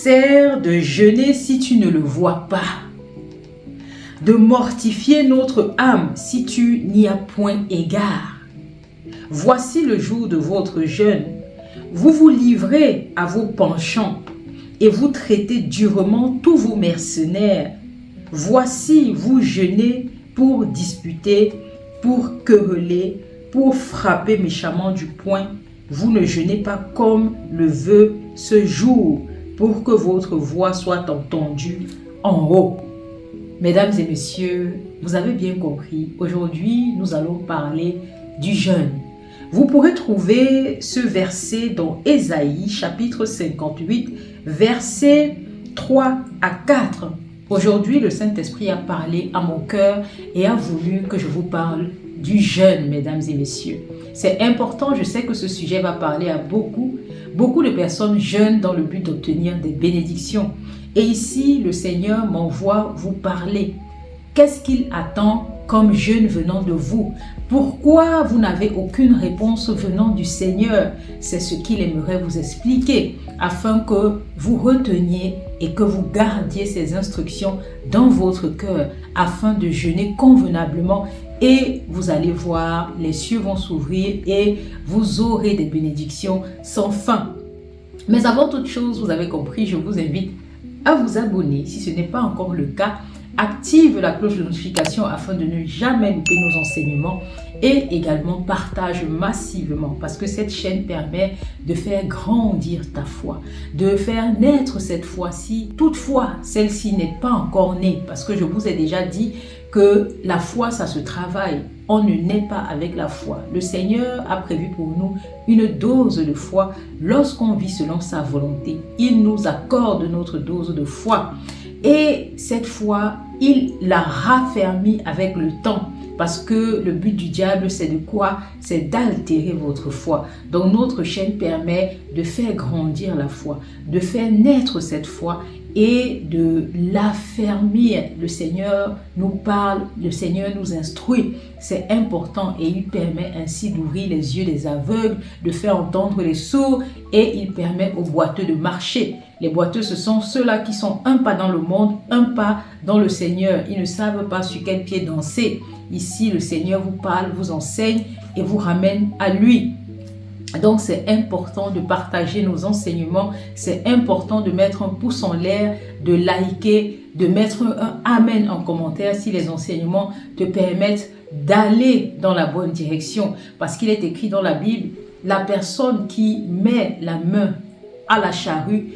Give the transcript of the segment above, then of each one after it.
sert de jeûner si tu ne le vois pas? De mortifier notre âme si tu n'y as point égard? Voici le jour de votre jeûne. Vous vous livrez à vos penchants et vous traitez durement tous vos mercenaires. Voici, vous jeûnez pour disputer, pour quereller, pour frapper méchamment du poing. Vous ne jeûnez pas comme le veut ce jour, pour que votre voix soit entendue en haut. Mesdames et messieurs, vous avez bien compris, aujourd'hui nous allons parler du jeûne. Vous pourrez trouver ce verset dans Ésaïe chapitre 58, versets 3 à 4. Aujourd'hui, le Saint-Esprit a parlé à mon cœur et a voulu que je vous parle du jeûne, mesdames et messieurs. C'est important, je sais que ce sujet va parler à beaucoup de personnes jeûnent dans le but d'obtenir des bénédictions. Et ici, le Seigneur m'envoie vous parler. Qu'est-ce qu'il attend comme jeûne venant de vous? Pourquoi vous n'avez aucune réponse venant du Seigneur? C'est ce qu'il aimerait vous expliquer afin que vous reteniez et que vous gardiez ces instructions dans votre cœur afin de jeûner convenablement. Et vous allez voir, les cieux vont s'ouvrir et vous aurez des bénédictions sans fin. Mais avant toute chose, vous avez compris, je vous invite à vous abonner si ce n'est pas encore le cas. Active la cloche de notification afin de ne jamais louper nos enseignements et également partage massivement parce que cette chaîne permet de faire grandir ta foi, de faire naître cette foi-ci. Toutefois, celle-ci n'est pas encore née parce que je vous ai déjà dit que la foi, ça se travaille. On ne naît pas avec la foi. Le Seigneur a prévu pour nous une dose de foi lorsqu'on vit selon sa volonté. Il nous accorde notre dose de foi. Et cette foi, il l'a raffermi avec le temps. Parce que le but du diable, c'est de quoi? C'est d'altérer votre foi. Donc notre chaîne permet de faire grandir la foi, de faire naître cette foi et de l'affermir. Le Seigneur nous parle, le Seigneur nous instruit. C'est important et il permet ainsi d'ouvrir les yeux des aveugles, de faire entendre les sourds et il permet aux boiteux de marcher. Les boiteux, ce sont ceux-là qui sont un pas dans le monde, un pas dans le Seigneur. Ils ne savent pas sur quel pied danser. Ici, le Seigneur vous parle, vous enseigne et vous ramène à lui. Donc, c'est important de partager nos enseignements. C'est important de mettre un pouce en l'air, de liker, de mettre un amen en commentaire si les enseignements te permettent d'aller dans la bonne direction. Parce qu'il est écrit dans la Bible, la personne qui met la main à la charrue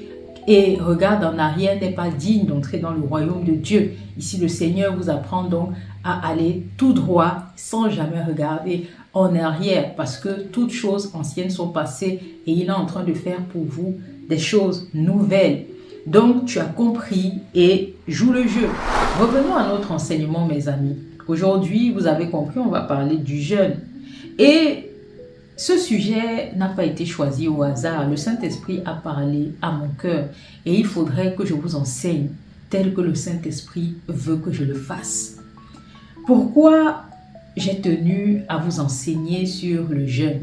et regarde en arrière n'est pas digne d'entrer dans le royaume de Dieu. Ici, le Seigneur vous apprend donc à aller tout droit sans jamais regarder en arrière parce que toutes choses anciennes sont passées et il est en train de faire pour vous des choses nouvelles. Donc, tu as compris et joue le jeu. Revenons à notre enseignement, mes amis. Aujourd'hui, vous avez compris, on va parler du jeûne. Et ce sujet n'a pas été choisi au hasard. Le Saint-Esprit a parlé à mon cœur et il faudrait que je vous enseigne tel que le Saint-Esprit veut que je le fasse. Pourquoi j'ai tenu à vous enseigner sur le jeûne?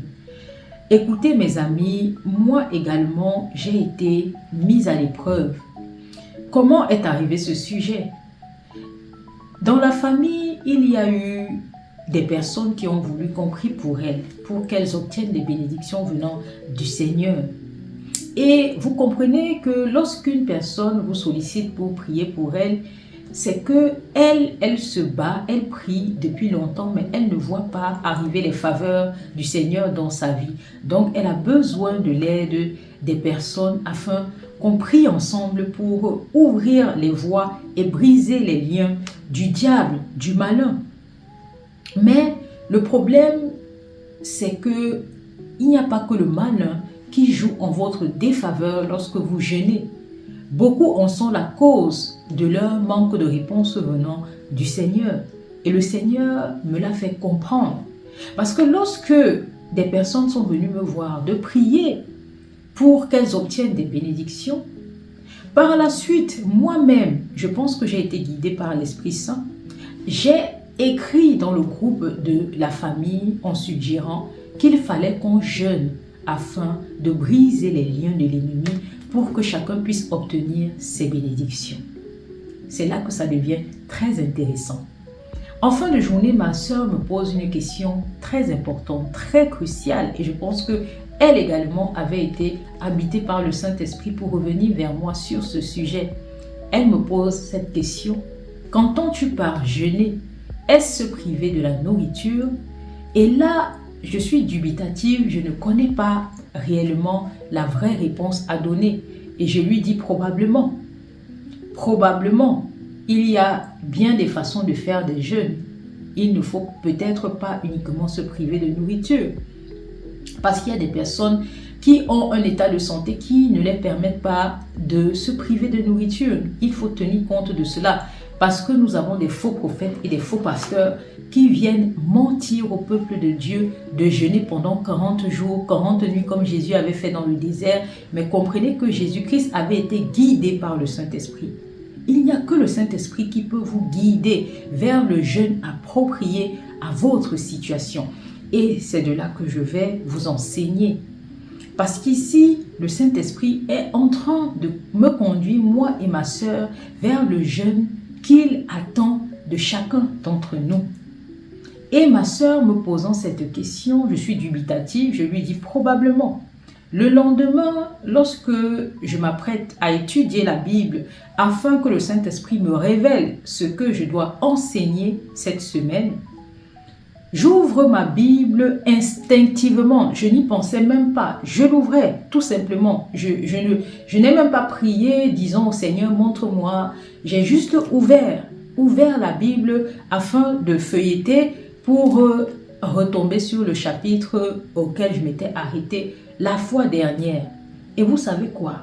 Écoutez mes amis, moi également j'ai été mise à l'épreuve. Comment est arrivé ce sujet? Dans la famille, il y a eu des personnes qui ont voulu qu'on prie pour elles, pour qu'elles obtiennent des bénédictions venant du Seigneur. Et vous comprenez que lorsqu'une personne vous sollicite pour prier pour elle, c'est que elle se bat, elle prie depuis longtemps, mais elle ne voit pas arriver les faveurs du Seigneur dans sa vie. Donc, elle a besoin de l'aide des personnes afin qu'on prie ensemble pour ouvrir les voies et briser les liens du diable, du malin. Mais le problème, c'est que il n'y a pas que le malin qui joue en votre défaveur lorsque vous jeûnez. Beaucoup en sont la cause de leur manque de réponse venant du Seigneur. Et le Seigneur me l'a fait comprendre. Parce que lorsque des personnes sont venues me voir de prier pour qu'elles obtiennent des bénédictions, par la suite, moi-même, je pense que j'ai été guidée par l'Esprit Saint, j'ai écrit dans le groupe de la famille en suggérant qu'il fallait qu'on jeûne afin de briser les liens de l'ennemi pour que chacun puisse obtenir ses bénédictions. C'est là que ça devient très intéressant. En fin de journée, ma sœur me pose une question très importante, très cruciale, et je pense qu'elle également avait été habitée par le Saint-Esprit pour revenir vers moi sur ce sujet. Elle me pose cette question: qu'entends-tu par jeûner? Est-ce se priver de la nourriture? Et là, je suis dubitative, je ne connais pas réellement la vraie réponse à donner. Et je lui dis probablement. Probablement, il y a bien des façons de faire des jeûnes. Il ne faut peut-être pas uniquement se priver de nourriture. Parce qu'il y a des personnes qui ont un état de santé qui ne les permettent pas de se priver de nourriture. Il faut tenir compte de cela. Parce que nous avons des faux prophètes et des faux pasteurs qui viennent mentir au peuple de Dieu de jeûner pendant 40 jours, 40 nuits comme Jésus avait fait dans le désert. Mais comprenez que Jésus-Christ avait été guidé par le Saint-Esprit. Il n'y a que le Saint-Esprit qui peut vous guider vers le jeûne approprié à votre situation. Et c'est de là que je vais vous enseigner. Parce qu'ici, le Saint-Esprit est en train de me conduire, moi et ma sœur, vers le jeûne qu'il attend de chacun d'entre nous. Et ma sœur me posant cette question, je suis dubitative, je lui dis probablement. Le lendemain, lorsque je m'apprête à étudier la Bible afin que le Saint-Esprit me révèle ce que je dois enseigner cette semaine, j'ouvre ma Bible instinctivement. Je n'y pensais même pas. Je l'ouvrais tout simplement. Je n'ai même pas prié, disant au Seigneur, montre-moi. J'ai juste ouvert la Bible afin de feuilleter pour retomber sur le chapitre auquel je m'étais arrêtée la fois dernière. Et vous savez quoi?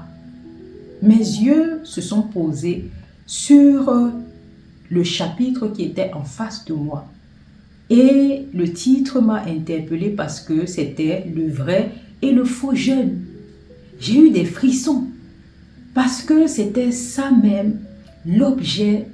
Mes yeux se sont posés sur le chapitre qui était en face de moi. Et le titre m'a interpellée parce que c'était le vrai et le faux jeûne. J'ai eu des frissons parce que c'était ça même l'objet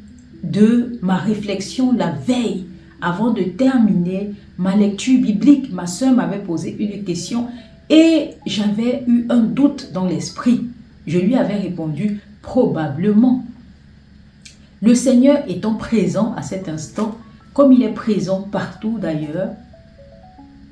de ma réflexion la veille avant de terminer ma lecture biblique. Ma sœur m'avait posé une question et j'avais eu un doute dans l'esprit. Je lui avais répondu probablement. Le Seigneur étant présent à cet instant, comme il est présent partout d'ailleurs,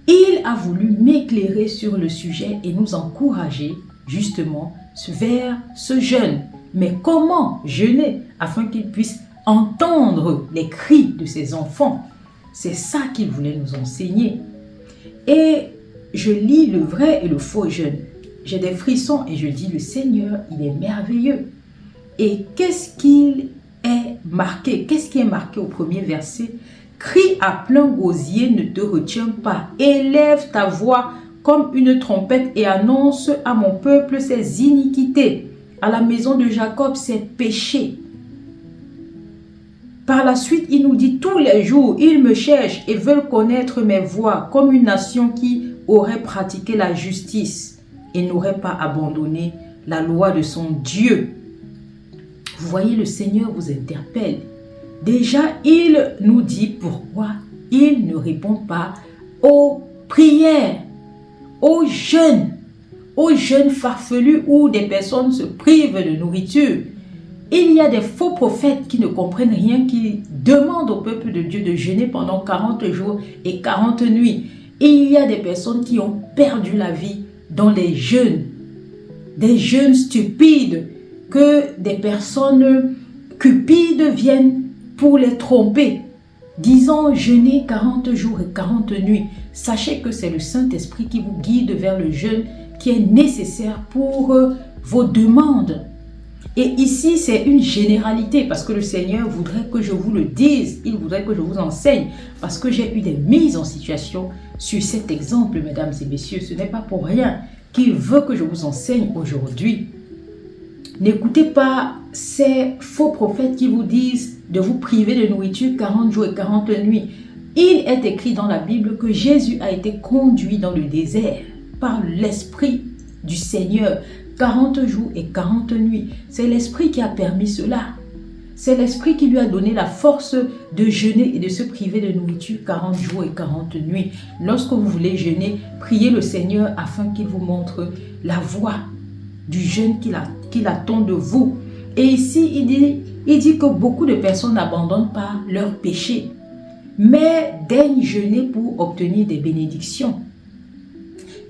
il a voulu m'éclairer sur le sujet et nous encourager justement vers ce jeûne. Mais comment jeûner afin qu'il puisse entendre les cris de ses enfants? C'est ça qu'il voulait nous enseigner. Et je lis le vrai et le faux jeûne. J'ai des frissons et je dis, le Seigneur, il est merveilleux. Et qu'est-ce qu'il est marqué? Qu'est-ce qui est marqué au premier verset? Crie à plein gosier, ne te retiens pas. Élève ta voix comme une trompette et annonce à mon peuple ses iniquités, à la maison de Jacob ses péchés. Par la suite, il nous dit, tous les jours, ils me cherchent et veulent connaître mes voies, comme une nation qui aurait pratiqué la justice et n'aurait pas abandonné la loi de son Dieu. Vous voyez, le Seigneur vous interpelle. Déjà, il nous dit pourquoi il ne répond pas aux prières, aux jeûnes farfelus où des personnes se privent de nourriture. Il y a des faux prophètes qui ne comprennent rien, qui demandent au peuple de Dieu de jeûner pendant 40 jours et 40 nuits. Et il y a des personnes qui ont perdu la vie dans les jeûnes. Des jeûnes stupides que des personnes cupides viennent pour les tromper, disant jeûner 40 jours et 40 nuits. Sachez que c'est le Saint-Esprit qui vous guide vers le jeûne qui est nécessaire pour vos demandes. Et ici, c'est une généralité parce que le Seigneur voudrait que je vous le dise, il voudrait que je vous enseigne parce que j'ai eu des mises en situation sur cet exemple, mesdames et messieurs. Ce n'est pas pour rien qu'il veut que je vous enseigne aujourd'hui. N'écoutez pas ces faux prophètes qui vous disent de vous priver de nourriture 40 jours et 40 nuits. Il est écrit dans la Bible que Jésus a été conduit dans le désert par l'Esprit du Seigneur 40 jours et 40 nuits. C'est l'Esprit qui a permis cela. C'est l'Esprit qui lui a donné la force de jeûner et de se priver de nourriture 40 jours et 40 nuits. Lorsque vous voulez jeûner, priez le Seigneur afin qu'il vous montre la voie. du jeûne qu'il attend de vous. Et ici, il dit que beaucoup de personnes n'abandonnent pas leurs péchés, mais daignent jeûner pour obtenir des bénédictions.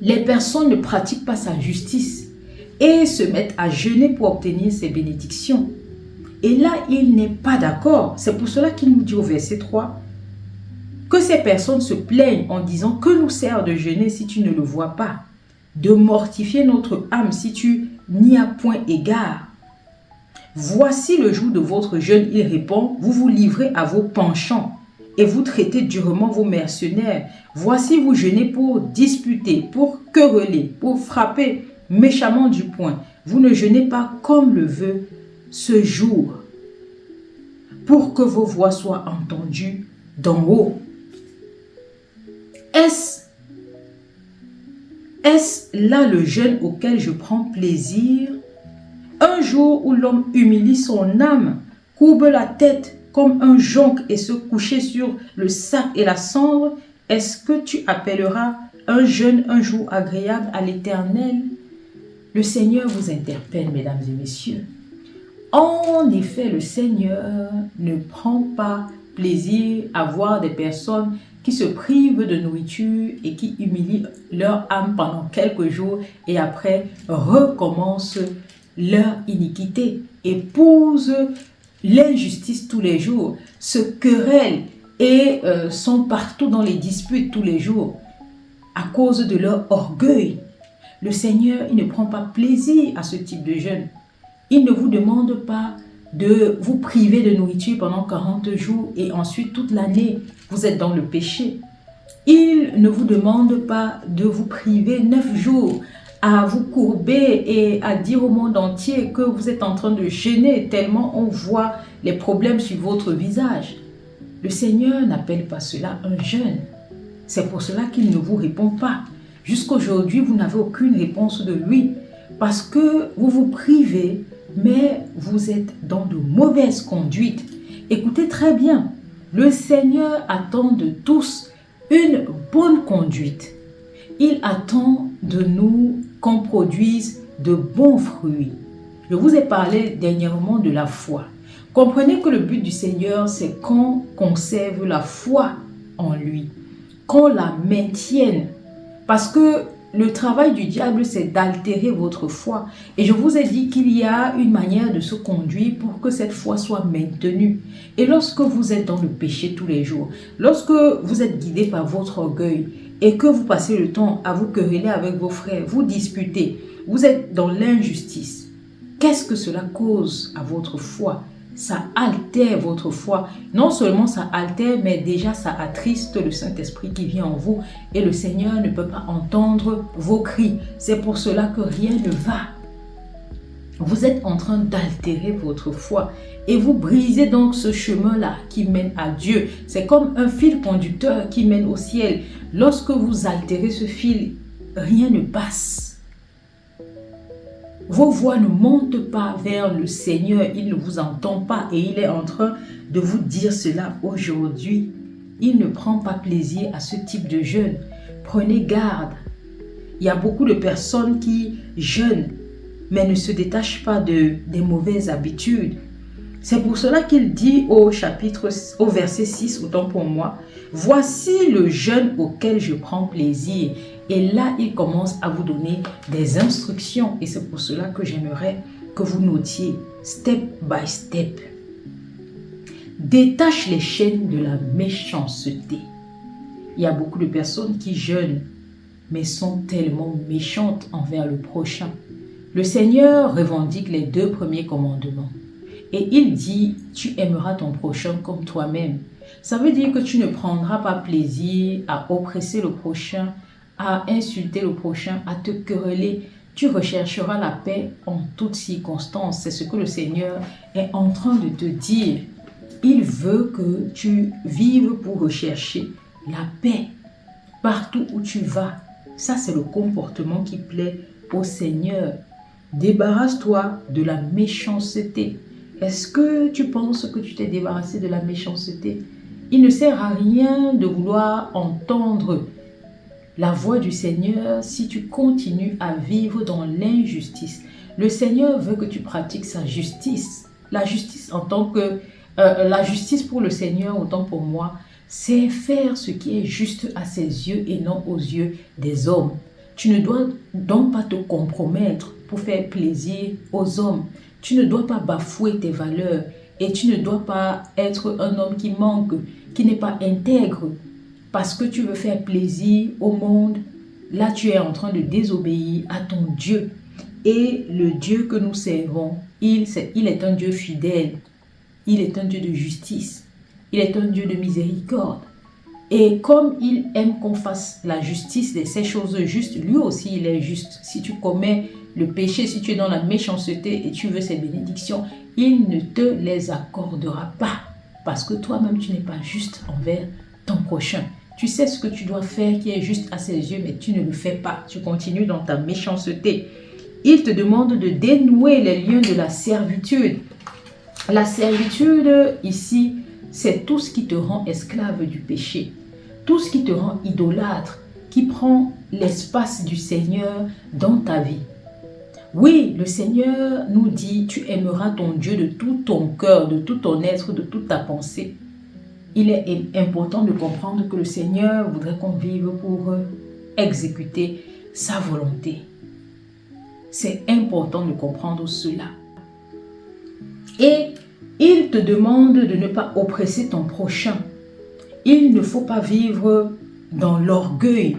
Les personnes ne pratiquent pas sa justice et se mettent à jeûner pour obtenir ses bénédictions. Et là, il n'est pas d'accord. C'est pour cela qu'il nous dit au verset 3 que ces personnes se plaignent en disant « Que nous sert de jeûner si tu ne le vois pas? De mortifier notre âme si tu n'y as point égard. Voici le jour de votre jeûne, il répond, vous vous livrez à vos penchants et vous traitez durement vos mercenaires. Voici vous jeûnez pour disputer, pour quereller, pour frapper méchamment du poing. Vous ne jeûnez pas comme le veut ce jour, pour que vos voix soient entendues d'en haut. » Est-ce là le jeûne auquel je prends plaisir? Un jour où l'homme humilie son âme, courbe la tête comme un jonc et se coucher sur le sac et la cendre, est-ce que tu appelleras un jeûne un jour agréable à l'Éternel? Le Seigneur vous interpelle, mesdames et messieurs. En effet, le Seigneur ne prend pas plaisir à voir des personnes qui se privent de nourriture et qui humilient leur âme pendant quelques jours et après recommencent leur iniquité, épousent l'injustice tous les jours, se querellent et sont partout dans les disputes tous les jours à cause de leur orgueil. Le Seigneur, il ne prend pas plaisir à ce type de jeûne. Il ne vous demande pas de vous priver de nourriture pendant 40 jours et ensuite toute l'année, vous êtes dans le péché. Il ne vous demande pas de vous priver 9 jours à vous courber et à dire au monde entier que vous êtes en train de jeûner tellement on voit les problèmes sur votre visage. Le Seigneur n'appelle pas cela un jeûne. C'est pour cela qu'il ne vous répond pas. Jusqu'aujourd'hui, vous n'avez aucune réponse de lui parce que vous vous privez, mais vous êtes dans de mauvaises conduites. Écoutez très bien, le Seigneur attend de tous une bonne conduite. Il attend de nous qu'on produise de bons fruits. Je vous ai parlé dernièrement de la foi. Comprenez que le but du Seigneur, c'est qu'on conserve la foi en lui, qu'on la maintienne. Parce que le travail du diable, c'est d'altérer votre foi. Et je vous ai dit qu'il y a une manière de se conduire pour que cette foi soit maintenue. Et lorsque vous êtes dans le péché tous les jours, lorsque vous êtes guidé par votre orgueil et que vous passez le temps à vous quereller avec vos frères, vous disputez, vous êtes dans l'injustice, qu'est-ce que cela cause à votre foi? Ça altère votre foi. Non seulement ça altère, mais déjà ça attriste le Saint-Esprit qui vit en vous et le Seigneur ne peut pas entendre vos cris. C'est pour cela que rien ne va. Vous êtes en train d'altérer votre foi et vous brisez donc ce chemin-là qui mène à Dieu. C'est comme un fil conducteur qui mène au ciel. Lorsque vous altérez ce fil, rien ne passe. Vos voix ne montent pas vers le Seigneur, il ne vous entend pas et il est en train de vous dire cela aujourd'hui. Il ne prend pas plaisir à ce type de jeûne. Prenez garde. Il y a beaucoup de personnes qui jeûnent mais ne se détachent pas des mauvaises habitudes. C'est pour cela qu'il dit au verset 6, autant pour moi, « Voici le jeûne auquel je prends plaisir. » Et là, il commence à vous donner des instructions. Et c'est pour cela que j'aimerais que vous notiez step by step. Détache les chaînes de la méchanceté. Il y a beaucoup de personnes qui jeûnent, mais sont tellement méchantes envers le prochain. Le Seigneur revendique les 2 premiers commandements. Et il dit, tu aimeras ton prochain comme toi-même. Ça veut dire que tu ne prendras pas plaisir à oppresser le prochain, à insulter le prochain, à te quereller. Tu rechercheras la paix en toutes circonstances. C'est ce que le Seigneur est en train de te dire. Il veut que tu vives pour rechercher la paix partout où tu vas. Ça, c'est le comportement qui plaît au Seigneur. Débarrasse-toi de la méchanceté. Est-ce que tu penses que tu t'es débarrassé de la méchanceté? Il ne sert à rien de vouloir entendre la voix du Seigneur si tu continues à vivre dans l'injustice. Le Seigneur veut que tu pratiques sa justice. La justice la justice pour le Seigneur, autant pour moi, c'est faire ce qui est juste à ses yeux et non aux yeux des hommes. Tu ne dois donc pas te compromettre pour faire plaisir aux hommes. Tu ne dois pas bafouer tes valeurs et tu ne dois pas être un homme qui manque, qui n'est pas intègre. Parce que tu veux faire plaisir au monde, là tu es en train de désobéir à ton Dieu. Et le Dieu que nous servons, il est un Dieu fidèle. Il est un Dieu de justice. Il est un Dieu de miséricorde. Et comme il aime qu'on fasse la justice de ces choses justes, lui aussi il est juste. Si tu commets le péché, si tu es dans la méchanceté et tu veux ses bénédictions, il ne te les accordera pas. Parce que toi-même tu n'es pas juste envers ton prochain. Tu sais ce que tu dois faire qui est juste à ses yeux, mais tu ne le fais pas. Tu continues dans ta méchanceté. Il te demande de dénouer les liens de la servitude. La servitude, ici, c'est tout ce qui te rend esclave du péché. Tout ce qui te rend idolâtre, qui prend l'espace du Seigneur dans ta vie. Oui, le Seigneur nous dit, tu aimeras ton Dieu de tout ton cœur, de tout ton être, de toute ta pensée. Il est important de comprendre que le Seigneur voudrait qu'on vive pour exécuter sa volonté. C'est important de comprendre cela. Et il te demande de ne pas oppresser ton prochain. Il ne faut pas vivre dans l'orgueil.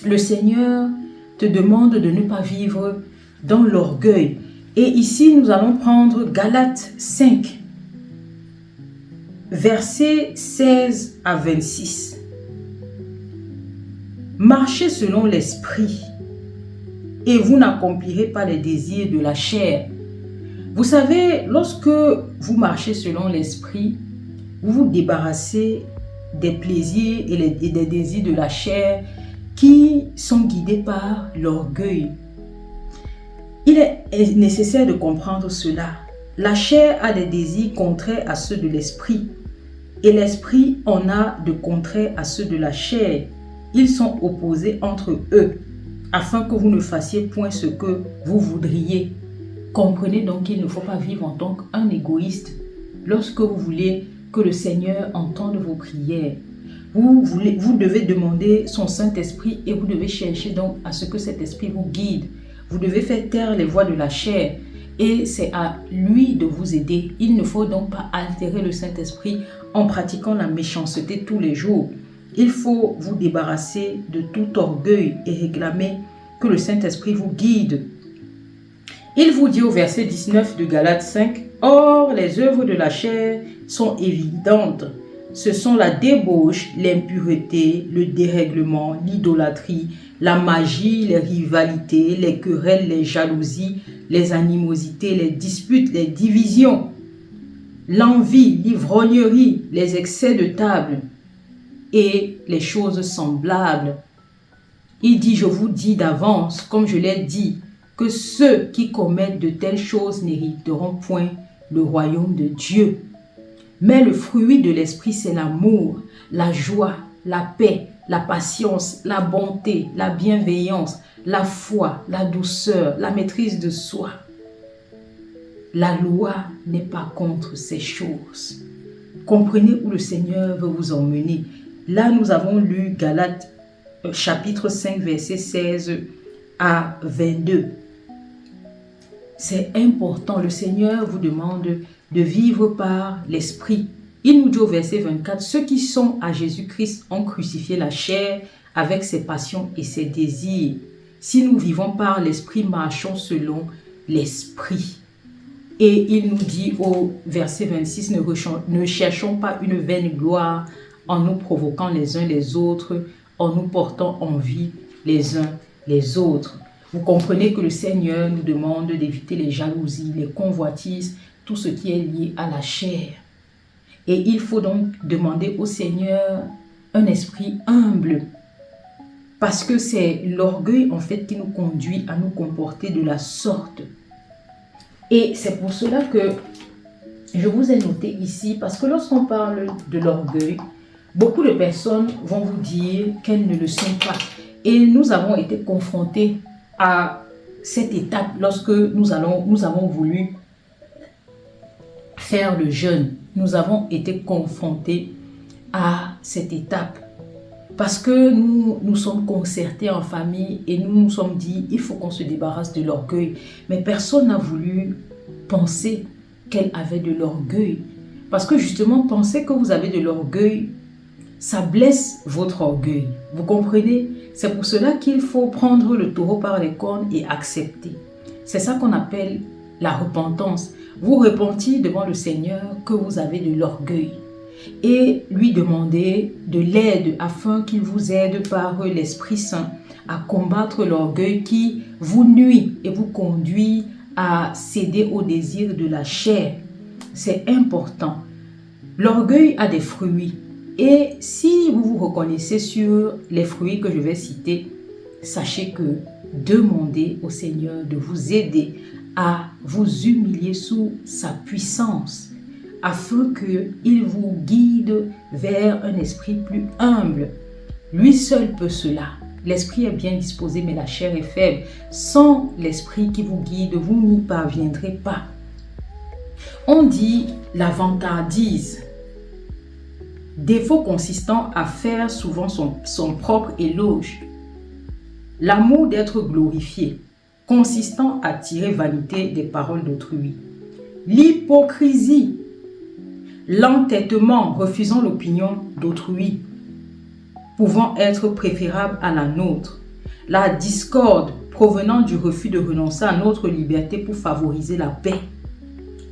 Le Seigneur te demande de ne pas vivre dans l'orgueil. Et ici, nous allons prendre Galates 5, versets 16 à 26. Marchez selon l'esprit, et vous n'accomplirez pas les désirs de la chair. Vous savez, lorsque vous marchez selon l'esprit, vous vous débarrassez des plaisirs et des désirs de la chair qui sont guidés par l'orgueil. Il est nécessaire de comprendre cela. La chair a des désirs contraires à ceux de l'esprit et l'esprit en a de contraires à ceux de la chair. Ils sont opposés entre eux afin que vous ne fassiez point ce que vous voudriez. Comprenez donc qu'il ne faut pas vivre en tant qu'un égoïste lorsque vous voulez que le Seigneur entende vos prières. Vous devez demander son Saint-Esprit et vous devez chercher donc à ce que cet Esprit vous guide. Vous devez faire taire les voies de la chair et c'est à lui de vous aider. Il ne faut donc pas altérer le Saint-Esprit en pratiquant la méchanceté tous les jours. Il faut vous débarrasser de tout orgueil et réclamer que le Saint-Esprit vous guide. Il vous dit au verset 19 de Galates 5, « Or, les œuvres de la chair sont évidentes. Ce sont la débauche, l'impureté, le dérèglement, l'idolâtrie, la magie, les rivalités, les querelles, les jalousies, les animosités, les disputes, les divisions, l'envie, l'ivrognerie, les excès de table et les choses semblables. » Il dit, « Je vous dis d'avance, comme je l'ai dit, que ceux qui commettent de telles choses n'hériteront point le royaume de Dieu. Mais le fruit de l'esprit, c'est l'amour, la joie, la paix, la patience, la bonté, la bienveillance, la foi, la douceur, la maîtrise de soi. La loi n'est pas contre ces choses. » Comprenez où le Seigneur veut vous emmener. Là, nous avons lu Galates chapitre 5, verset 16 à 22. C'est important, le Seigneur vous demande de vivre par l'Esprit. Il nous dit au verset 24, « Ceux qui sont à Jésus-Christ ont crucifié la chair avec ses passions et ses désirs. Si nous vivons par l'Esprit, marchons selon l'Esprit. » Et il nous dit au verset 26, « Ne cherchons pas une vaine gloire en nous provoquant les uns les autres, en nous portant envie les uns les autres. » Vous comprenez que le Seigneur nous demande d'éviter les jalousies, les convoitises, tout ce qui est lié à la chair. Et il faut donc demander au Seigneur un esprit humble. Parce que c'est l'orgueil en fait qui nous conduit à nous comporter de la sorte. Et c'est pour cela que je vous ai noté ici, parce que lorsqu'on parle de l'orgueil, beaucoup de personnes vont vous dire qu'elles ne le sont pas. Et nous avons été confrontés à cette étape lorsque nous avons voulu faire le jeûne. Nous avons été confrontés à cette étape parce que nous sommes concertés en famille et nous nous sommes dit il faut qu'on se débarrasse de l'orgueil. Mais personne n'a voulu penser qu'elle avait de l'orgueil. Parce que justement, penser que vous avez de l'orgueil, ça blesse votre orgueil. Vous comprenez? C'est pour cela qu'il faut prendre le taureau par les cornes et accepter. C'est ça qu'on appelle la repentance. Vous repentir devant le Seigneur que vous avez de l'orgueil et lui demander de l'aide afin qu'il vous aide par l'Esprit Saint à combattre l'orgueil qui vous nuit et vous conduit à céder au désir de la chair. C'est important. L'orgueil a des fruits. Et si vous vous reconnaissez sur les fruits que je vais citer, sachez que demandez au Seigneur de vous aider à vous humilier sous sa puissance, afin qu'il vous guide vers un esprit plus humble. Lui seul peut cela. L'esprit est bien disposé, mais la chair est faible. Sans l'esprit qui vous guide, vous n'y parviendrez pas. On dit la vantardise. Défaut consistant à faire souvent son propre éloge. L'amour d'être glorifié, consistant à tirer vanité des paroles d'autrui. L'hypocrisie, l'entêtement refusant l'opinion d'autrui, pouvant être préférable à la nôtre. La discorde provenant du refus de renoncer à notre liberté pour favoriser la paix.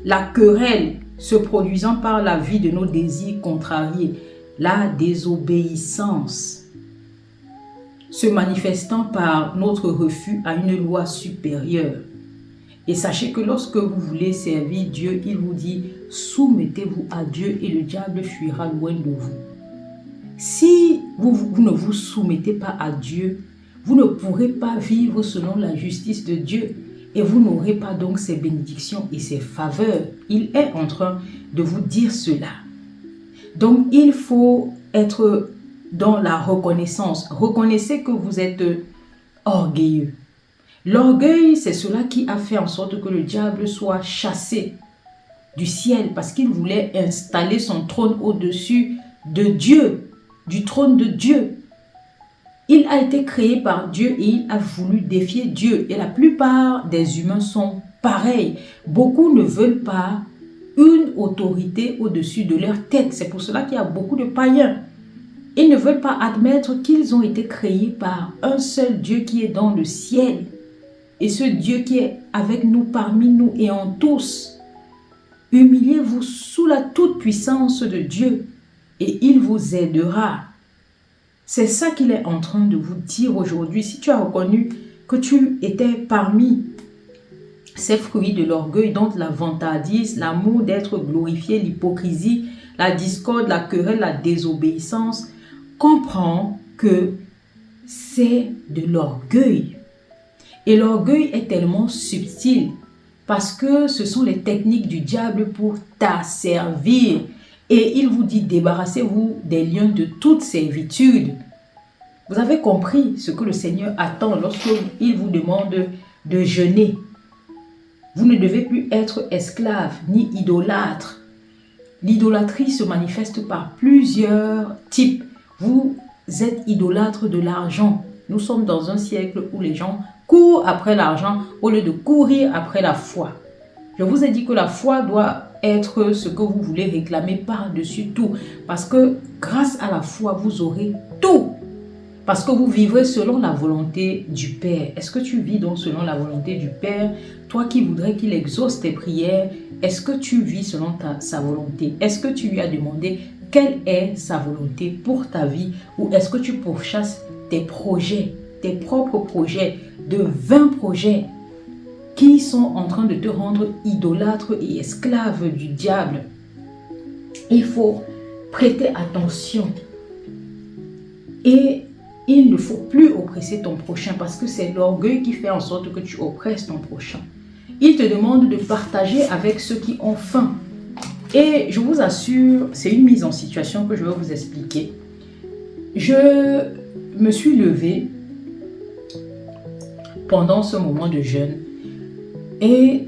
La querelle se produisant par la vie de nos désirs contrariés. La désobéissance se manifestant par notre refus à une loi supérieure. Et sachez que lorsque vous voulez servir Dieu, il vous dit « Soumettez-vous à Dieu et le diable fuira loin de vous ». Si vous ne vous soumettez pas à Dieu, vous ne pourrez pas vivre selon la justice de Dieu et vous n'aurez pas donc ses bénédictions et ses faveurs. Il est en train de vous dire cela. Donc, il faut être dans la reconnaissance. Reconnaissez que vous êtes orgueilleux. L'orgueil, c'est cela qui a fait en sorte que le diable soit chassé du ciel parce qu'il voulait installer son trône au-dessus de Dieu, du trône de Dieu. Il a été créé par Dieu et il a voulu défier Dieu. Et la plupart des humains sont pareils. Beaucoup ne veulent pas une autorité au-dessus de leur tête. C'est pour cela qu'il y a beaucoup de païens. Ils ne veulent pas admettre qu'ils ont été créés par un seul Dieu qui est dans le ciel. Et ce Dieu qui est avec nous, parmi nous et en tous. Humiliez-vous sous la toute-puissance de Dieu et il vous aidera. C'est ça qu'il est en train de vous dire aujourd'hui. Si tu as reconnu que tu étais parmi ces fruits de l'orgueil, donc la vantardise, l'amour d'être glorifié, l'hypocrisie, la discorde, la querelle, la désobéissance, comprends que c'est de l'orgueil. Et l'orgueil est tellement subtil parce que ce sont les techniques du diable pour t'asservir. Et il vous dit, débarrassez-vous des liens de toute servitude. Vous avez compris ce que le Seigneur attend lorsqu'il vous demande de jeûner. Vous ne devez plus être esclave ni idolâtre. L'idolâtrie se manifeste par plusieurs types. Vous êtes idolâtre de l'argent. Nous sommes dans un siècle où les gens courent après l'argent au lieu de courir après la foi. Je vous ai dit que la foi doit être ce que vous voulez réclamer par-dessus tout. Parce que grâce à la foi, vous aurez tout. Parce que vous vivrez selon la volonté du Père. Est-ce que tu vis donc selon la volonté du Père? Toi qui voudrais qu'il exauce tes prières, est-ce que tu vis selon sa volonté? Est-ce que tu lui as demandé quelle est sa volonté pour ta vie? Ou est-ce que tu pourchasses tes projets, tes propres projets, de 20 projets qui sont en train de te rendre idolâtre et esclave du diable? Il faut prêter attention. Et il ne faut plus oppresser ton prochain parce que c'est l'orgueil qui fait en sorte que tu oppresses ton prochain. Il te demande de partager avec ceux qui ont faim. Et je vous assure, c'est une mise en situation que je vais vous expliquer. Je me suis levée pendant ce moment de jeûne. Et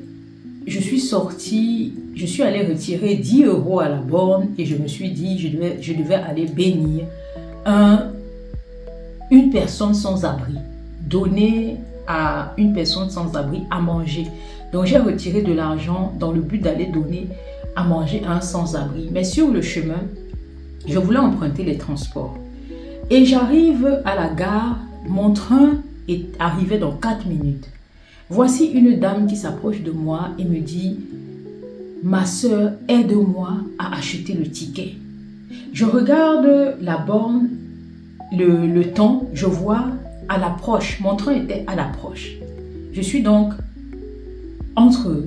je suis allée retirer 10 € à la borne et je me suis dit, je devais aller bénir une personne sans abri, donner à une personne sans abri à manger. Donc j'ai retiré de l'argent dans le but d'aller donner à manger à un sans-abri. Mais sur le chemin, je voulais emprunter les transports. Et j'arrive à la gare, mon train est arrivé dans 4 minutes. Voici une dame qui s'approche de moi et me dit « Ma sœur, aide-moi à acheter le ticket. » Je regarde la borne, le temps, je vois à l'approche, mon train était à l'approche. Je suis donc entre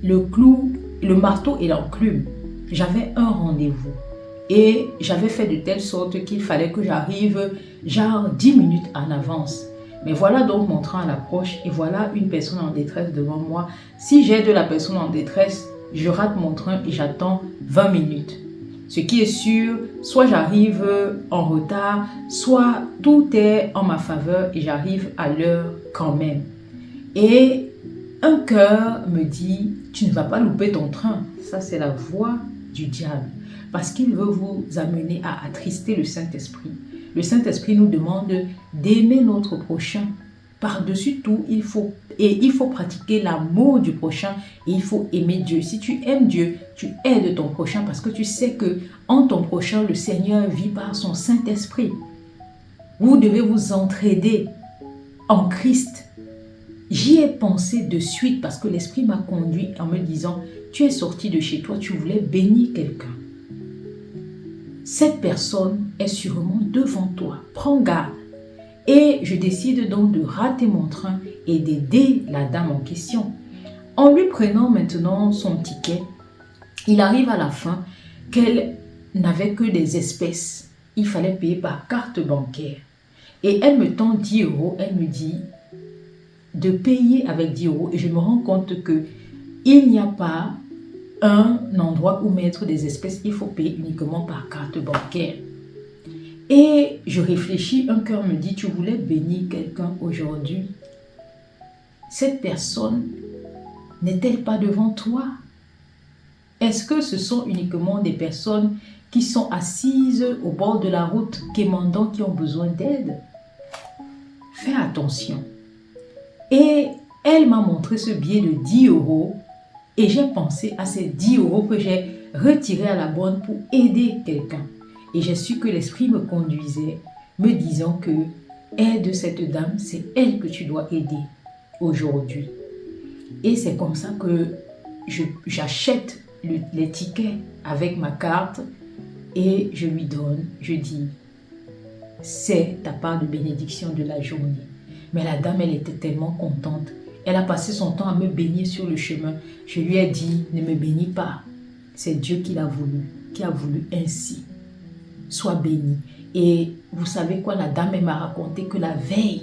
le clou, le marteau et l'enclume. J'avais un rendez-vous et j'avais fait de telle sorte qu'il fallait que j'arrive genre 10 minutes en avance. Mais voilà donc mon train à l'approche et voilà une personne en détresse devant moi. Si j'aide la personne en détresse, je rate mon train et j'attends 20 minutes. Ce qui est sûr, soit j'arrive en retard, soit tout est en ma faveur et j'arrive à l'heure quand même. Et un cœur me dit, tu ne vas pas louper ton train. Ça, c'est la voix du diable. Parce qu'il veut vous amener à attrister le Saint-Esprit. Le Saint-Esprit nous demande d'aimer notre prochain. Par-dessus tout, il faut pratiquer l'amour du prochain et il faut aimer Dieu. Si tu aimes Dieu, tu aides ton prochain parce que tu sais que en ton prochain, le Seigneur vit par son Saint-Esprit. Vous devez vous entraider en Christ. J'y ai pensé de suite parce que l'Esprit m'a conduit en me disant, tu es sorti de chez toi, tu voulais bénir quelqu'un. Cette personne est sûrement devant toi. Prends garde. Et je décide donc de rater mon train et d'aider la dame en question. En lui prenant maintenant son ticket, il arrive à la fin qu'elle n'avait que des espèces. Il fallait payer par carte bancaire. Et elle me tend 10 €, elle me dit de payer avec 10 € et je me rends compte qu'il n'y a pas un endroit où mettre des espèces, il faut payer uniquement par carte bancaire. Et je réfléchis, un cœur me dit, tu voulais bénir quelqu'un aujourd'hui. Cette personne n'est-elle pas devant toi? Est-ce que ce sont uniquement des personnes qui sont assises au bord de la route, quémandant, qui ont besoin d'aide? Fais attention. Et elle m'a montré ce billet de 10 € et j'ai pensé à ces 10 € que j'ai retirés à la borne pour aider quelqu'un. Et j'ai su que l'Esprit me conduisait, me disant que aide cette dame, c'est elle que tu dois aider aujourd'hui. Et c'est comme ça que j'achète les tickets avec ma carte et je lui donne, je dis, c'est ta part de bénédiction de la journée. Mais la dame, elle était tellement contente. Elle a passé son temps à me bénir sur le chemin. Je lui ai dit, ne me bénis pas. C'est Dieu qui a voulu ainsi. Sois béni. Et vous savez quoi, la dame, elle m'a raconté que la veille,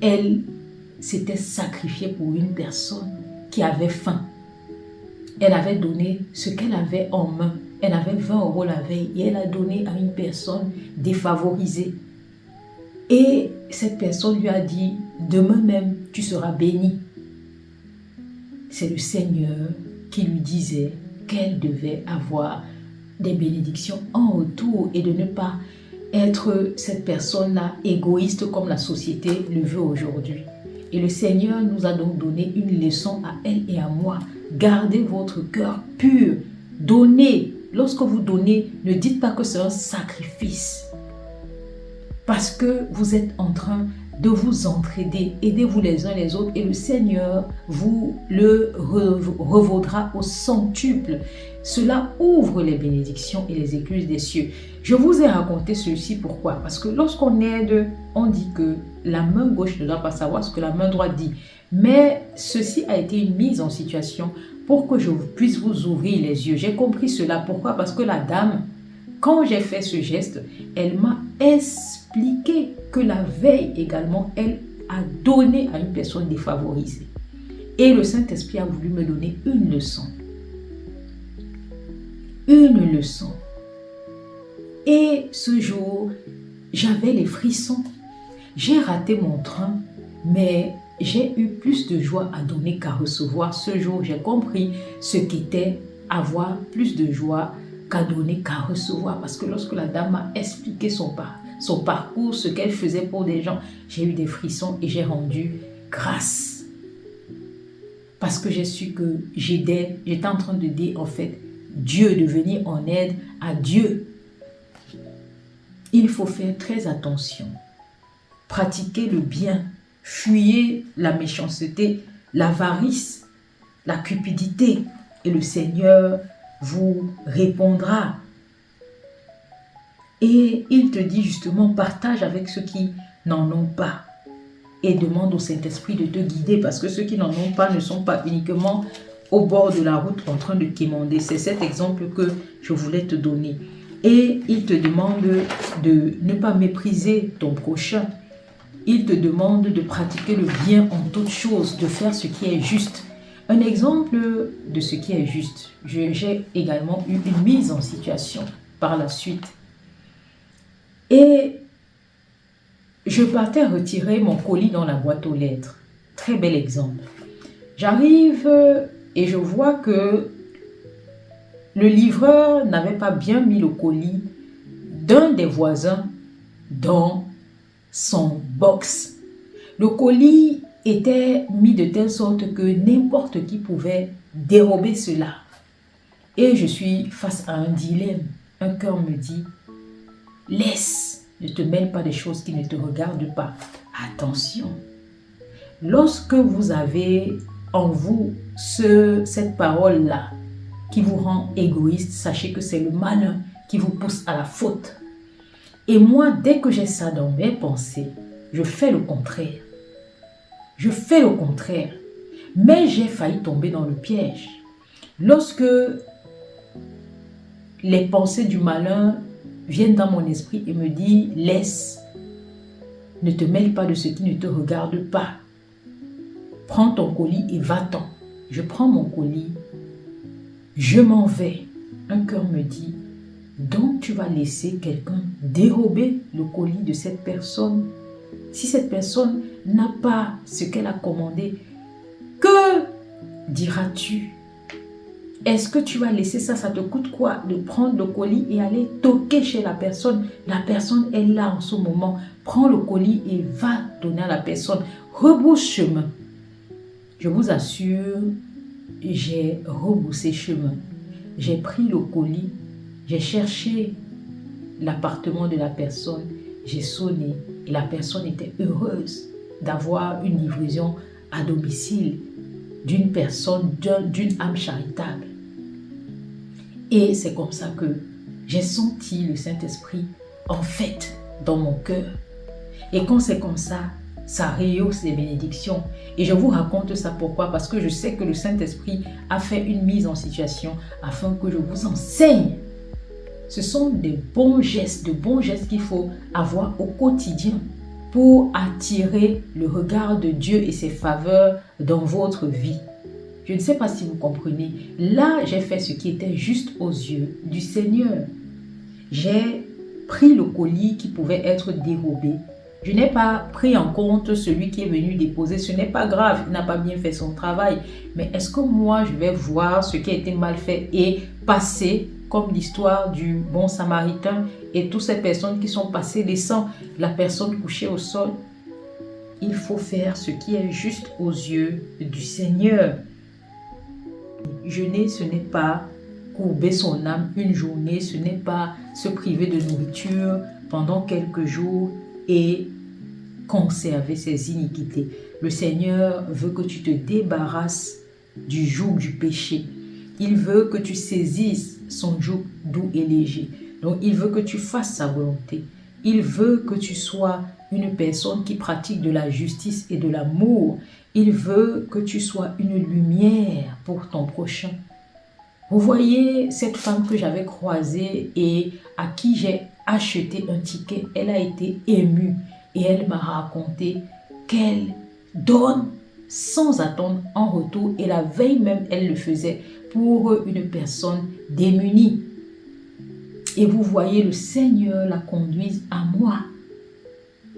elle s'était sacrifiée pour une personne qui avait faim. Elle avait donné ce qu'elle avait en main. Elle avait 20 € la veille et elle a donné à une personne défavorisée. Et cette personne lui a dit, demain même, tu seras béni. C'est le Seigneur qui lui disait qu'elle devait avoir des bénédictions en retour et de ne pas être cette personne-là égoïste comme la société le veut aujourd'hui. Et le Seigneur nous a donc donné une leçon à elle et à moi. Gardez votre cœur pur. Donnez. Lorsque vous donnez, ne dites pas que c'est un sacrifice. Parce que vous êtes en train de vous entraider. Aidez-vous les uns les autres et le Seigneur vous le revaudra au centuple. Cela ouvre les bénédictions et les écluses des cieux. Je vous ai raconté ceci, pourquoi? Parce que lorsqu'on aide, on dit que la main gauche ne doit pas savoir ce que la main droite dit. Mais ceci a été une mise en situation pour que je puisse vous ouvrir les yeux. J'ai compris cela. Pourquoi? Parce que la dame, quand j'ai fait ce geste, elle m'a expliqué que la veille également, elle a donné à une personne défavorisée. Et le Saint-Esprit a voulu me donner une leçon. Une leçon. Et ce jour, j'avais les frissons. J'ai raté mon train, mais j'ai eu plus de joie à donner qu'à recevoir. Ce jour, j'ai compris ce qu'était avoir plus de joie qu'à donner qu'à recevoir. Parce que lorsque la dame m'a expliqué son parcours, ce qu'elle faisait pour des gens, j'ai eu des frissons et j'ai rendu grâce. Parce que j'ai su que j'étais en train de dire en fait Dieu, de venir en aide à Dieu. Il faut faire très attention. Pratiquez le bien. Fuyez la méchanceté, l'avarice, la cupidité. Et le Seigneur vous répondra. Et il te dit justement, partage avec ceux qui n'en ont pas. Et demande au Saint-Esprit de te guider. Parce que ceux qui n'en ont pas ne sont pas uniquement au bord de la route en train de quémander. C'est cet exemple que je voulais te donner. Et il te demande de ne pas mépriser ton prochain. Il te demande de pratiquer le bien en toutes choses, de faire ce qui est juste. Un exemple de ce qui est juste, j'ai également eu une mise en situation par la suite. Et je partais retirer mon colis dans la boîte aux lettres. Très bel exemple. J'arrive et je vois que le livreur n'avait pas bien mis le colis d'un des voisins dans son box. Le colis était mis de telle sorte que n'importe qui pouvait dérober cela. Et je suis face à un dilemme. Un cœur me dit, laisse, ne te mêle pas des choses qui ne te regardent pas. Attention, lorsque vous avez en vous cette parole-là qui vous rend égoïste, sachez que c'est le malin qui vous pousse à la faute. Et moi, dès que j'ai ça dans mes pensées, je fais le contraire. Je fais le contraire. Mais j'ai failli tomber dans le piège. Lorsque les pensées du malin viennent dans mon esprit et me disent, laisse, ne te mêle pas de ce qui ne te regarde pas. Prends ton colis et va-t'en. Je prends mon colis, je m'en vais. Un cœur me dit, donc tu vas laisser quelqu'un dérober le colis de cette personne. Si cette personne n'a pas ce qu'elle a commandé, que diras-tu? Est-ce que tu vas laisser ça? Ça te coûte quoi de prendre le colis et aller toquer chez la personne? La personne est là en ce moment. Prends le colis et va donner à la personne. Rebrousse chemin. Je vous assure, j'ai rebroussé chemin. J'ai pris le colis, j'ai cherché l'appartement de la personne, j'ai sonné et la personne était heureuse d'avoir une livraison à domicile d'une personne, d'une âme charitable. Et c'est comme ça que j'ai senti le Saint-Esprit en fait dans mon cœur. Et quand c'est comme ça, ça rehausse les bénédictions. Et je vous raconte ça pourquoi? Parce que je sais que le Saint-Esprit a fait une mise en situation afin que je vous enseigne. Ce sont des bons gestes qu'il faut avoir au quotidien pour attirer le regard de Dieu et ses faveurs dans votre vie. Je ne sais pas si vous comprenez. Là, j'ai fait ce qui était juste aux yeux du Seigneur. J'ai pris le colis qui pouvait être dérobé. Je n'ai pas pris en compte celui qui est venu déposer. Ce n'est pas grave, il n'a pas bien fait son travail. Mais est-ce que moi, je vais voir ce qui a été mal fait et passer comme l'histoire du bon samaritain et toutes ces personnes qui sont passées laissant la personne couchée au sol? Il faut faire ce qui est juste aux yeux du Seigneur. Jeûner, ce n'est pas courber son âme une journée, ce n'est pas se priver de nourriture pendant quelques jours et conserver ses iniquités. Le Seigneur veut que tu te débarrasses du joug du péché. Il veut que tu saisisses son joug doux et léger. Donc, il veut que tu fasses sa volonté. Il veut que tu sois une personne qui pratique de la justice et de l'amour. Il veut que tu sois une lumière pour ton prochain. Vous voyez cette femme que j'avais croisée et à qui j'ai acheté un ticket, elle a été émue et elle m'a raconté qu'elle donne sans attendre en retour et la veille même elle le faisait pour une personne démunie. Et vous voyez, le Seigneur la conduise à moi.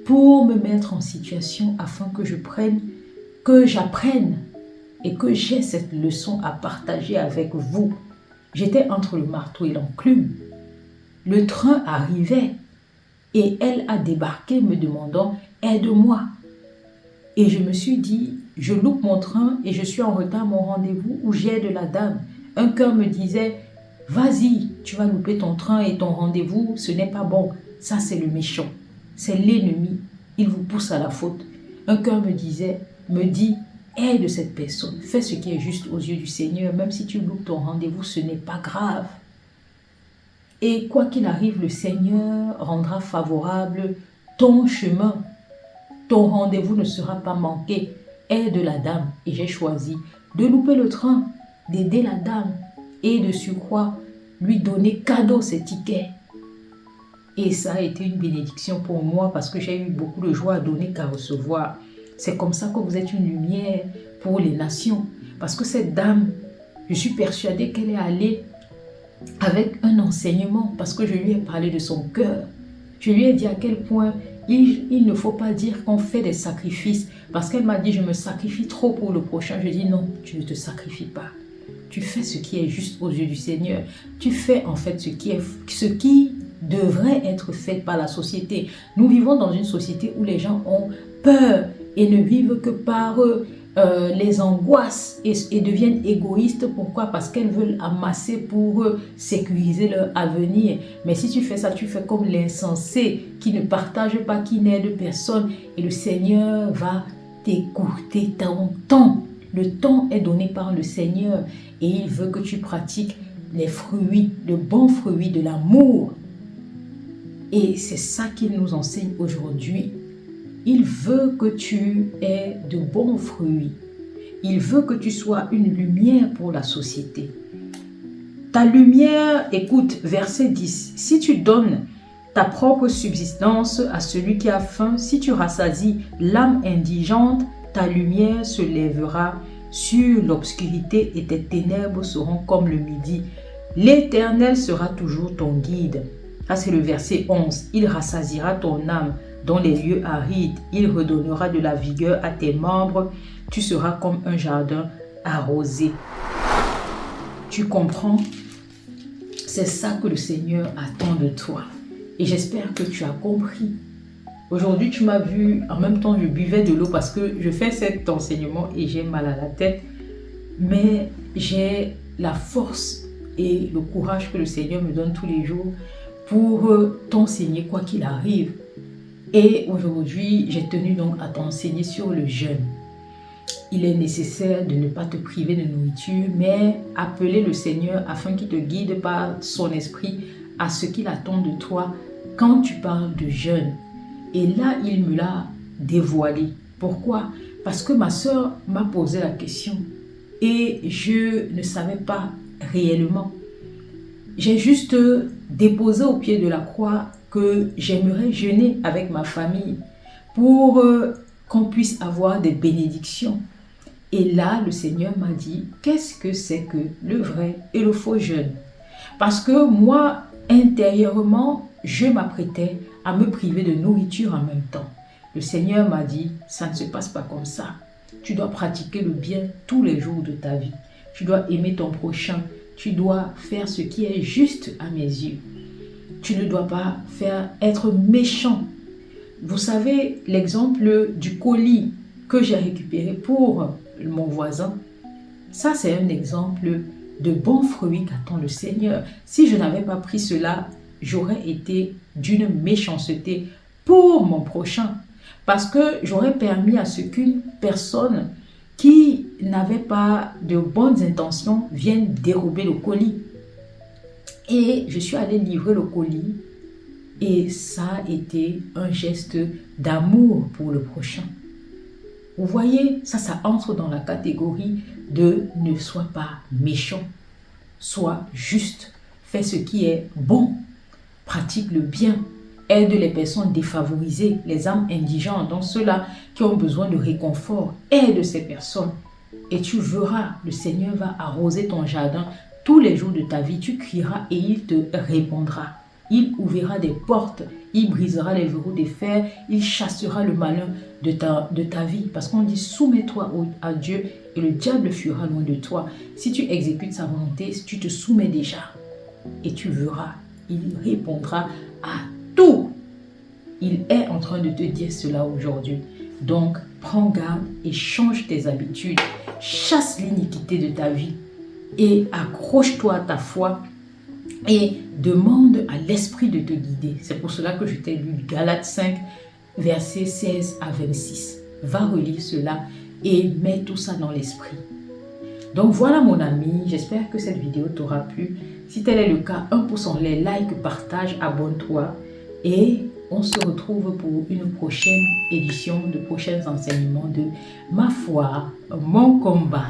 pour me mettre en situation afin que j'apprenne et que j'ai cette leçon à partager avec vous. J'étais entre le marteau et l'enclume. Le train arrivait et elle a débarqué me demandant « Aide-moi ». Et je me suis dit, je loupe mon train et je suis en retard à mon rendez-vous où j'aide la dame. Un cœur me disait, vas-y, tu vas louper ton train et ton rendez-vous, ce n'est pas bon. Ça, c'est le méchant, c'est l'ennemi, il vous pousse à la faute. Un cœur me dit, aide cette personne, fais ce qui est juste aux yeux du Seigneur, même si tu loupes ton rendez-vous, ce n'est pas grave. Et quoi qu'il arrive, le Seigneur rendra favorable ton chemin. Ton rendez-vous ne sera pas manqué. Aide la dame. Et j'ai choisi de louper le train, d'aider la dame et de surcroît lui donner cadeau ses tickets. Et ça a été une bénédiction pour moi parce que j'ai eu beaucoup de joie à donner qu'à recevoir. C'est comme ça que vous êtes une lumière pour les nations. Parce que cette dame, je suis persuadée qu'elle est allée avec un enseignement parce que je lui ai parlé de son cœur. Je lui ai dit à quel point il ne faut pas dire qu'on fait des sacrifices parce qu'elle m'a dit je me sacrifie trop pour le prochain. Je dis non, tu ne te sacrifies pas. Tu fais ce qui est juste aux yeux du Seigneur. Tu fais en fait ce qui devrait être fait par la société. Nous vivons dans une société où les gens ont peur et ne vivent que par les angoisses et deviennent égoïstes. Pourquoi? Parce qu'elles veulent amasser pour sécuriser leur avenir. Mais si tu fais ça, tu fais comme l'insensé qui ne partage pas, qui n'aide personne. Et le Seigneur va t'écourter ton temps. Le temps est donné par le Seigneur et il veut que tu pratiques les fruits, de bons fruits de l'amour. Et c'est ça qu'il nous enseigne aujourd'hui. Il veut que tu aies de bons fruits. Il veut que tu sois une lumière pour la société. Ta lumière, écoute, verset 10. Si tu donnes ta propre subsistance à celui qui a faim, si tu rassasies l'âme indigente, ta lumière se lèvera sur l'obscurité et tes ténèbres seront comme le midi. L'Éternel sera toujours ton guide. Ça, c'est le verset 11. Il rassasiera ton âme dans les lieux arides. Il redonnera de la vigueur à tes membres. Tu seras comme un jardin arrosé. Tu comprends? C'est ça que le Seigneur attend de toi. Et j'espère que tu as compris. Aujourd'hui, tu m'as vu, en même temps, je buvais de l'eau parce que je fais cet enseignement et j'ai mal à la tête. Mais j'ai la force et le courage que le Seigneur me donne tous les jours pour t'enseigner quoi qu'il arrive. Et aujourd'hui, j'ai tenu donc à t'enseigner sur le jeûne. Il est nécessaire de ne pas te priver de nourriture, mais appeler le Seigneur afin qu'il te guide par son esprit à ce qu'il attend de toi quand tu parles de jeûne. Et là, il me l'a dévoilé. Pourquoi? Parce que ma soeur m'a posé la question et je ne savais pas réellement. J'ai juste déposé au pied de la croix que j'aimerais jeûner avec ma famille pour qu'on puisse avoir des bénédictions. Et là, le Seigneur m'a dit, qu'est-ce que c'est que le vrai et le faux jeûne? Parce que moi, intérieurement, je m'apprêtais à me priver de nourriture en même temps. Le Seigneur m'a dit, ça ne se passe pas comme ça. Tu dois pratiquer le bien tous les jours de ta vie. Tu dois aimer ton prochain. Tu dois faire ce qui est juste à mes yeux. Tu ne dois pas être méchant. Vous savez, l'exemple du colis que j'ai récupéré pour mon voisin, ça c'est un exemple de bons fruits qu'attend le Seigneur. Si je n'avais pas pris cela, j'aurais été d'une méchanceté pour mon prochain. Parce que j'aurais permis à ce qu'une personne qui n'avait pas de bonnes intentions vienne dérober le colis. Et je suis allée livrer le colis et ça a été un geste d'amour pour le prochain. Vous voyez, ça entre dans la catégorie de ne sois pas méchant, sois juste, fais ce qui est bon, pratique le bien, aide les personnes défavorisées, les âmes indigentes, donc ceux-là qui ont besoin de réconfort, aide ces personnes. Et tu verras, le Seigneur va arroser ton jardin tous les jours de ta vie, tu crieras et il te répondra. Il ouvrira des portes il brisera les verrous des fers, il chassera le malin de ta vie. Parce qu'on dit soumets-toi à Dieu et le diable fuira loin de toi. Si tu exécutes sa volonté, tu te soumets déjà et tu verras, il répondra à tout. Il est en train de te dire cela aujourd'hui. Donc, prends garde et change tes habitudes. Chasse l'iniquité de ta vie et accroche-toi à ta foi et demande à l'Esprit de te guider. C'est pour cela que je t'ai lu Galates 5, versets 16 à 26. Va relire cela et mets tout ça dans l'esprit. Donc voilà mon ami, j'espère que cette vidéo t'aura plu. Si tel est le cas, 1% les likes, partage, abonne-toi et on se retrouve pour une prochaine édition de prochains enseignements de Ma foi, mon combat.